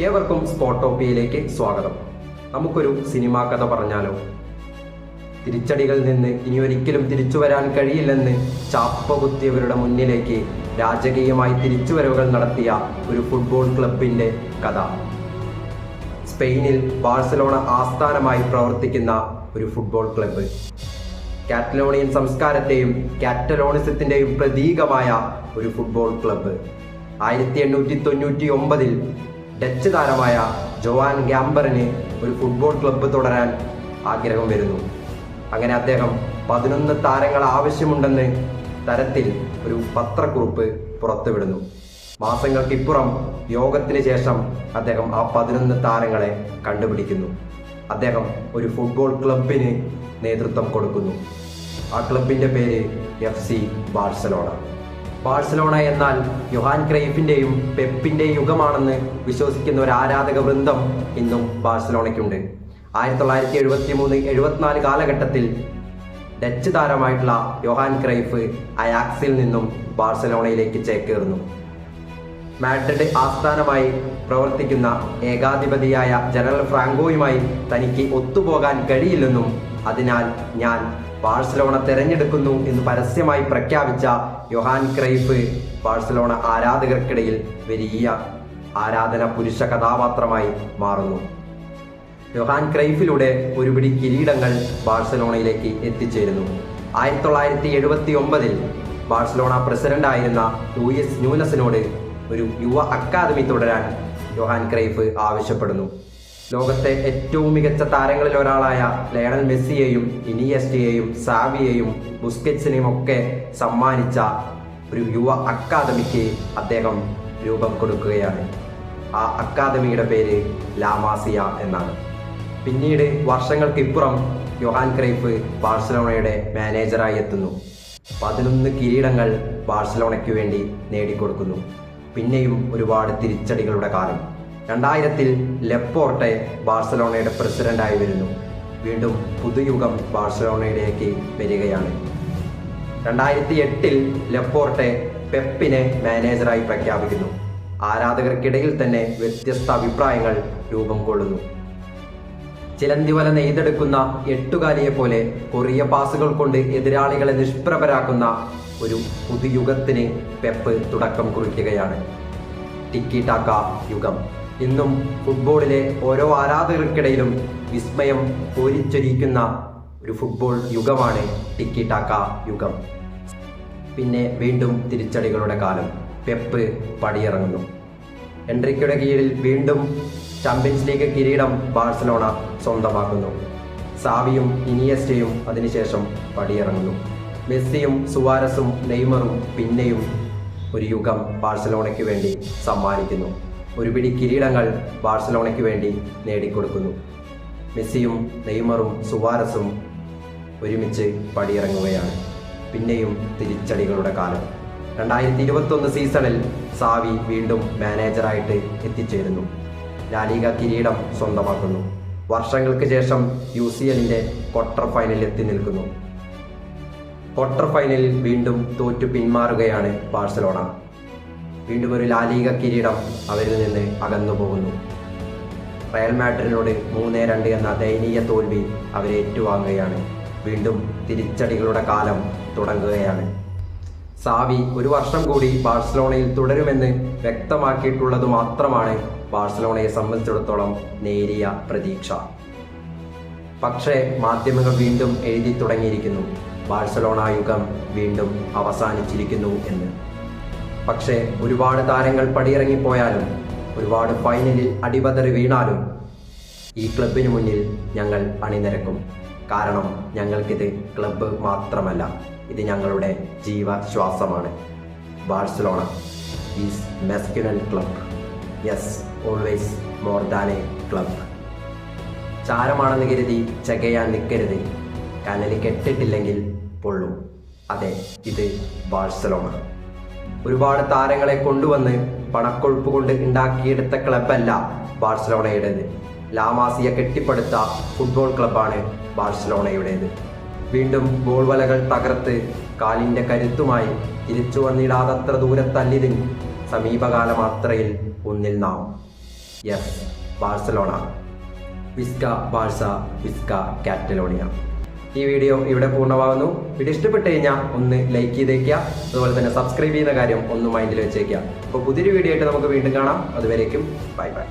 ഏവർക്കും സ്പോട്ടോപ്പിയയിലേക്ക് സ്വാഗതം. നമുക്കൊരു സിനിമാ കഥ പറഞ്ഞാലോ? തിരിച്ചടികളിൽ നിന്ന് ഇനിയൊരിക്കലും തിരിച്ചു വരാൻ കഴിയില്ലെന്ന് ചാപ്പകുത്തിയവരുടെ മുന്നിലേക്ക് രാജകീയമായി തിരിച്ചുവരവുകൾ നടത്തിയ ഒരു ഫുട്ബോൾ ക്ലബിൻ്റെ കഥ. സ്പെയിനിൽ ബാഴ്സലോണ ആസ്ഥാനമായി പ്രവർത്തിക്കുന്ന ഒരു ഫുട്ബോൾ ക്ലബ്ബ്. കാറ്റലോണിയൻ സംസ്കാരത്തെയും കാറ്റലോണിസത്തിൻ്റെയും പ്രതീകമായ ഒരു ഫുട്ബോൾ ക്ലബ്ബ്. 1899 ഡച്ച് താരമായ ജോവാൻ ഗാംബറിന് ഒരു ഫുട്ബോൾ ക്ലബ്ബ് തുടരാൻ ആഗ്രഹം വരുന്നു. അങ്ങനെ അദ്ദേഹം 11 താരങ്ങൾ ആവശ്യമുണ്ടെന്ന് തരത്തിൽ ഒരു പത്രക്കുറിപ്പ് പുറത്തുവിടുന്നു. മാസങ്ങൾക്കിപ്പുറം യോഗത്തിന് ശേഷം അദ്ദേഹം ആ 11 താരങ്ങളെ കണ്ടുപിടിക്കുന്നു. അദ്ദേഹം ഒരു ഫുട്ബോൾ ക്ലബിന് നേതൃത്വം കൊടുക്കുന്നു. ആ ക്ലബിൻ്റെ പേര് FC ബാഴ്സലോണ. ബാഴ്സലോണ എന്നാൽ യോഹാൻ ക്രൈഫിൻ്റെയും പെപ്പിൻ്റെയും യുഗമാണെന്ന് വിശ്വസിക്കുന്ന ഒരു ആരാധക വൃന്ദം ഇന്നും ബാഴ്സലോണയ്ക്കുണ്ട്. 1973-74 കാലഘട്ടത്തിൽ ഡച്ച് താരമായിട്ടുള്ള യോഹാൻ ക്രൈഫ് അയാക്സിൽ നിന്നും ബാഴ്സലോണയിലേക്ക് ചേക്കേറുന്നു. മാഡ്രിഡ് ആസ്ഥാനമായി പ്രവർത്തിക്കുന്ന ഏകാധിപതിയായ ജനറൽ ഫ്രാങ്കോയുമായി തനിക്ക് ഒത്തുപോകാൻ കഴിയില്ലെന്നും അതിനാൽ ഞാൻ ബാഴ്സലോണ തിരഞ്ഞെടുക്കുന്നു എന്ന് പരസ്യമായി പ്രഖ്യാപിച്ച യോഹാൻ ക്രൈഫ് ബാഴ്സലോണ ആരാധകർക്കിടയിൽ വലിയ ആരാധന പുരുഷ കഥാപാത്രമായി മാറുന്നു. യോഹാൻ ക്രൈഫിലൂടെ ഒരുപിടി കിരീടങ്ങൾ ബാഴ്സലോണയിലേക്ക് എത്തിച്ചേരുന്നു. 1979 ബാഴ്സലോണ പ്രസിഡന്റായിരുന്ന ലൂയിസ് ന്യൂനസിനോട് ഒരു യുവ അക്കാദമി തുടരാൻ യോഹാൻ ക്രൈഫ് ആവശ്യപ്പെടുന്നു. ലോകത്തെ ഏറ്റവും മികച്ച താരങ്ങളിൽ ഒരാളായ ലയണൽ മെസ്സിയെയും ഇനിയസ്റ്റയെയും സാവിയെയും ബുസ്കറ്റ്സിനെയും ഒക്കെ സമ്മാനിച്ച ഒരു യുവ അക്കാദമിക്ക് അദ്ദേഹം രൂപം കൊടുക്കുകയാണ്. ആ അക്കാദമിയുടെ പേര് ലാമാസിയ എന്നാണ്. പിന്നീട് വർഷങ്ങൾക്കിപ്പുറം യോഹാൻ ക്രൈഫ് ബാഴ്സലോണയുടെ മാനേജറായി എത്തുന്നു. 11 കിരീടങ്ങൾ ബാഴ്സലോണയ്ക്ക് വേണ്ടി നേടിക്കൊടുക്കുന്നു. പിന്നെയും ഒരുപാട് തിരിച്ചടികളുടെ കാലം. 2000 ലെപ്പോർട്ടെ ബാഴ്സലോണയുടെ പ്രസിഡന്റായി വരുന്നു. വീണ്ടും പുതുയുഗം ബാഴ്സലോണയിലേക്ക് വരികയാണ്. 2008 ലെപ്പോർട്ടെ പെപ്പിനെ മാനേജറായി പ്രഖ്യാപിക്കുന്നു. ആരാധകർക്കിടയിൽ തന്നെ വ്യത്യസ്ത അഭിപ്രായങ്ങൾ രൂപം കൊള്ളുന്നു. ചിലന്തിവല നെയ്തെടുക്കുന്ന എട്ടുകാലിയെ പോലെ കൊറിയ പാസുകൾ കൊണ്ട് എതിരാളികളെ നിഷ്പ്രഭരാക്കുന്ന ഒരു പുതുയുഗത്തിന് പെപ്പ് തുടക്കം കുറിക്കുകയാണ്. ടിക്കി ടാക്ക യുഗം. ഇന്നും ഫുട്ബോളിലെ ഓരോ ആരാധകർക്കിടയിലും വിസ്മയം കോരിച്ചൊരിക്കുന്ന ഒരു ഫുട്ബോൾ യുഗമാണ് ടിക്കി ടാക്ക യുഗം. പിന്നെ വീണ്ടും തിരിച്ചടികളുടെ കാലം. പെപ്പ് പടിയിറങ്ങുന്നു. എൻട്രിക്കയുടെ കീഴിൽ വീണ്ടും ചാമ്പ്യൻസ് ലീഗ് കിരീടം ബാഴ്സലോണ സ്വന്തമാക്കുന്നു. സാവിയും ഇനിയസ്റ്റയും അതിനുശേഷം പടിയിറങ്ങുന്നു. മെസ്സിയും സുവാരസും നെയ്മറും പിന്നെയും ഒരു യുഗം ബാഴ്സലോണയ്ക്ക് വേണ്ടി സമ്മാനിക്കുന്നു. ഒരു പിടി കിരീടങ്ങൾ ബാഴ്സലോണയ്ക്ക് വേണ്ടി നേടിക്കൊടുക്കുന്നു. മെസ്സിയും നെയ്മറും സുവാരസും ഒരുമിച്ച് പടിയിറങ്ങുകയാണ്. പിന്നെയും തിരിച്ചടികളുടെ കാലം. 2021 സീസണിൽ സാവി വീണ്ടും മാനേജറായിട്ട് എത്തിച്ചേരുന്നു. ലാലിഗ കിരീടം സ്വന്തമാക്കുന്നു. വർഷങ്ങൾക്ക് ശേഷം UCLന്റെ ക്വാർട്ടർ ഫൈനലിൽ എത്തി നിൽക്കുന്നു. ക്വാർട്ടർ ഫൈനലിൽ വീണ്ടും തോറ്റു പിന്മാറുകയാണ് ബാഴ്സലോണ. വീണ്ടും ഒരു ലാലിഗ കിരീടം അവരിൽ നിന്ന് അകന്നു പോകുന്നു. റയൽ മാഡ്രിഡിനോട് 3-2 എന്ന ദയനീയ തോൽവി അവരെ ഏറ്റുവാങ്ങുകയാണ്. വീണ്ടും തിരിച്ചടികളുടെ കാലം തുടങ്ങുകയാണ്. സാവി ഒരു വർഷം കൂടി ബാഴ്സലോണയിൽ തുടരുമെന്ന് വ്യക്തമാക്കിയിട്ടുള്ളത് മാത്രമാണ് ബാഴ്സലോണയെ സംബന്ധിച്ചിടത്തോളം നേരിയ പ്രതീക്ഷ. പക്ഷേ മാധ്യമങ്ങൾ വീണ്ടും എഴുതി തുടങ്ങിയിരിക്കുന്നു ബാഴ്സലോണ യുഗം വീണ്ടും അവസാനിച്ചിരിക്കുന്നു എന്ന്. പക്ഷേ ഒരുപാട് താരങ്ങൾ പടിയിറങ്ങിപ്പോയാലും ഒരുപാട് ഫൈനലിൽ അടിപതറി വീണാലും ഈ ക്ലബിന് മുന്നിൽ ഞങ്ങൾ അണിനിരക്കും. കാരണം ഞങ്ങൾക്കിത് ക്ലബ്ബ് മാത്രമല്ല, ഇത് ഞങ്ങളുടെ ജീവശ്വാസമാണ്. ബാഴ്സലോണ ഈസ് മെസ്ക്യുലൻ club. Yes, always more than a club. ചാരമാണെന്ന് കരുതി ചകയാൻ നിൽക്കരുത്. കനല് കെട്ടിട്ടില്ലെങ്കിൽ പൊള്ളും. അതെ, ഇത് ബാഴ്സലോണ. ഒരുപാട് താരങ്ങളെ കൊണ്ടുവന്ന് പണക്കൊഴുപ്പ് കൊണ്ട് ഉണ്ടാക്കിയെടുത്ത ക്ലബ്ബല്ല ബാഴ്സലോണയുടേത്. La Masia കെട്ടിപ്പടുത്ത football ക്ലബ്ബാണ് ബാഴ്സലോണയുടേത്. വീണ്ടും ഗോൾ വലകൾ തകർത്ത് കാലിൻ്റെ കരുത്തുമായി തിരിച്ചു വന്നിടാതത്ര ദൂരത്തല്ലിതിൻ സമീപകാല മാത്രയിൽ ഒന്നിൽ നാം. Yes, Barcelona. വിസ്ക ബാഴ്സ, വിസ്ക കാറ്റലോണിയ. ഈ വീഡിയോ ഇവിടെ പൂർണ്ണമാകുന്നു. വീഡിയോ ഇഷ്ടപ്പെട്ട് കഴിഞ്ഞാൽ ഒന്ന് ലൈക്ക് ചെയ്തേക്കുക. അതുപോലെ തന്നെ സബ്സ്ക്രൈബ് ചെയ്യുന്ന കാര്യം ഒന്ന് മൈൻഡിൽ വെച്ചേക്കുക. അപ്പോൾ പുതിയൊരു വീഡിയോ ആയിട്ട് നമുക്ക് വീണ്ടും കാണാം. അതുവരേക്കും ബൈ ബൈ.